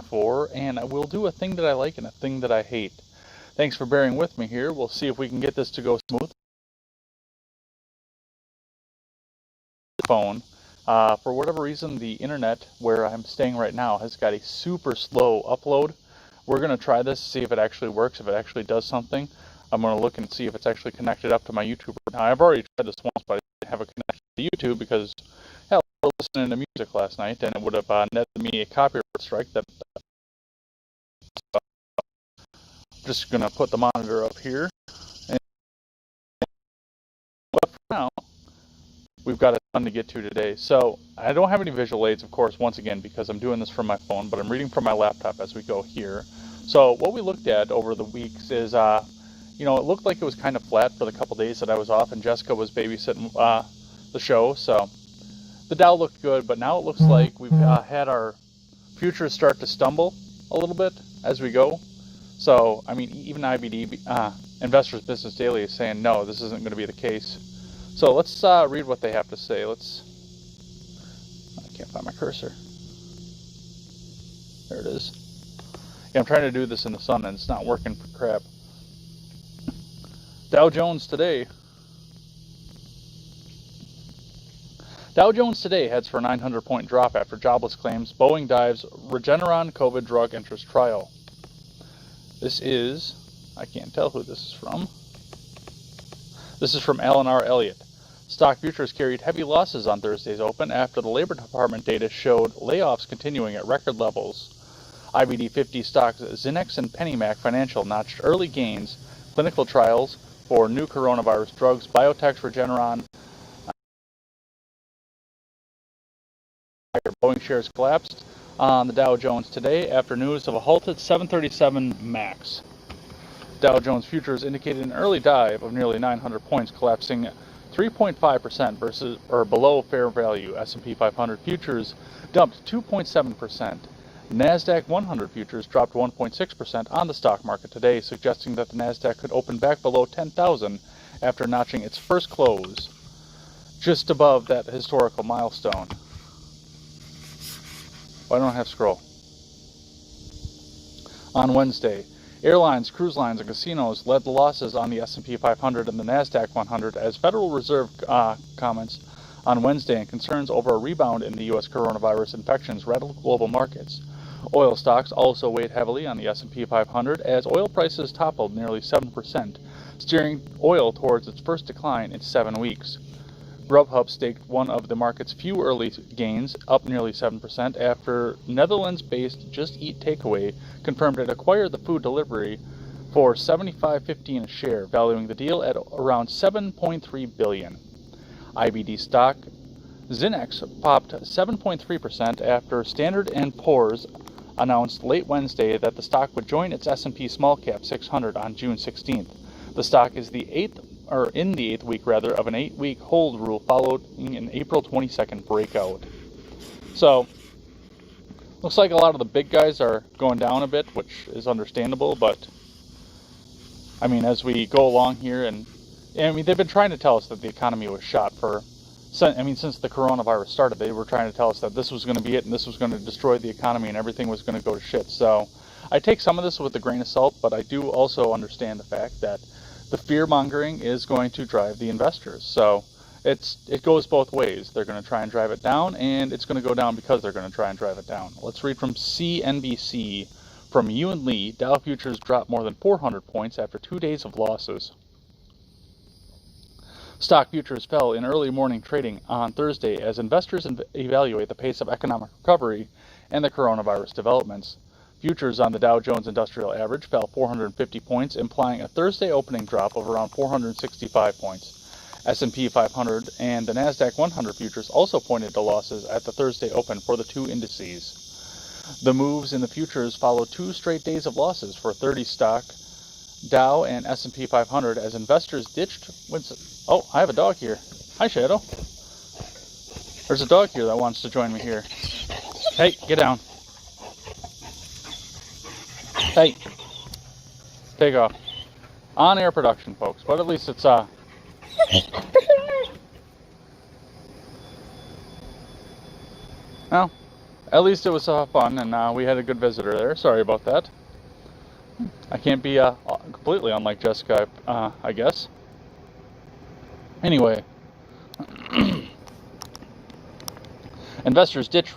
before, and we'll do a thing that I like and a thing that I hate. Thanks for bearing with me here. We'll see if we can get this to go smooth. Phone. For whatever reason, the internet where I'm staying right now has got a super slow upload. We're going to try this, see if it actually works, if it actually does something. I'm going to look and see if it's actually connected up to my YouTube. Now, I've already tried this once, but I didn't have it connected to YouTube because, hell, I was listening to music last night, and it would have netted me a copyright strike. So I'm just going to put the monitor up here. But for now, we've got a ton to get to today. So I don't have any visual aids, of course, once again, because I'm doing this from my phone, but I'm reading from my laptop as we go here. So what we looked at over the weeks is, it looked like it was kind of flat for the couple days that I was off, and Jessica was babysitting the show. So the Dow looked good, but now it looks like we've had our futures start to stumble a little bit as we go. So, I mean, even IBD, Investors Business Daily, is saying, no, this isn't going to be the case. So let's read what they have to say. I can't find my cursor. There it is. Yeah, I'm trying to do this in the sun and it's not working for crap. Dow Jones today heads for a 900-point drop after jobless claims. Boeing dives Regeneron COVID drug interest trial. This is, I can't tell who this is from. This is from Alan R. Elliott. Stock futures carried heavy losses on Thursday's open after the Labor Department data showed layoffs continuing at record levels. IBD 50 stocks Zynex and PennyMac Financial notched early gains. Clinical trials for new coronavirus drugs, biotechs Regeneron. Boeing shares collapsed on the Dow Jones today after news of a halted 737 MAX. Dow Jones futures indicated an early dive of nearly 900 points, collapsing 3.5% versus or below fair value. S&P 500 futures dumped 2.7%. NASDAQ 100 futures dropped 1.6% on the stock market today, suggesting that the NASDAQ could open back below 10,000 after notching its first close just above that historical milestone. Why don't I have scroll? On Wednesday, airlines, cruise lines, and casinos led the losses on the S&P 500 and the NASDAQ 100 as Federal Reserve comments on Wednesday and concerns over a rebound in the U.S. coronavirus infections rattled global markets. Oil stocks also weighed heavily on the S&P 500 as oil prices toppled nearly 7%, steering oil towards its first decline in 7 weeks. Grubhub staked one of the market's few early gains, up nearly 7%, after Netherlands-based Just Eat Takeaway confirmed it acquired the food delivery for $75.15 a share, valuing the deal at around $7.3 billion. IBD stock Zynex popped 7.3% after Standard & Poor's announced late Wednesday that the stock would join its S&P Small Cap 600 on June 16th. The stock is in the eighth week of an 8-week hold rule following an April 22nd breakout. So, looks like a lot of the big guys are going down a bit, which is understandable, but I mean, as we go along here, and I mean, they've been trying to tell us that the economy was shot since the coronavirus started. They were trying to tell us that this was going to be it and this was going to destroy the economy and everything was going to go to shit. So I take some of this with a grain of salt, but I do also understand the fact that the fear-mongering is going to drive the investors. So it goes both ways. They're going to try and drive it down, and it's going to go down because they're going to try and drive it down. Let's read from CNBC. From Yuen Lee, Dow futures dropped more than 400 points after 2 days of losses. Stock futures fell in early morning trading on Thursday as investors evaluate the pace of economic recovery and the coronavirus developments. Futures on the Dow Jones Industrial Average fell 450 points, implying a Thursday opening drop of around 465 points. S&P 500 and the NASDAQ 100 futures also pointed to losses at the Thursday open for the two indices. The moves in the futures follow 2 straight days of losses for 30 stock Dow and S&P 500 as investors ditched Oh, I have a dog here. Hi, Shadow. There's a dog here that wants to join me here. Hey, get down. Hey. Take off. On-air production, folks. But at least it's, Well, at least it was fun, and we had a good visitor there. Sorry about that. I can't be completely unlike Jessica, I guess. Anyway, investors ditched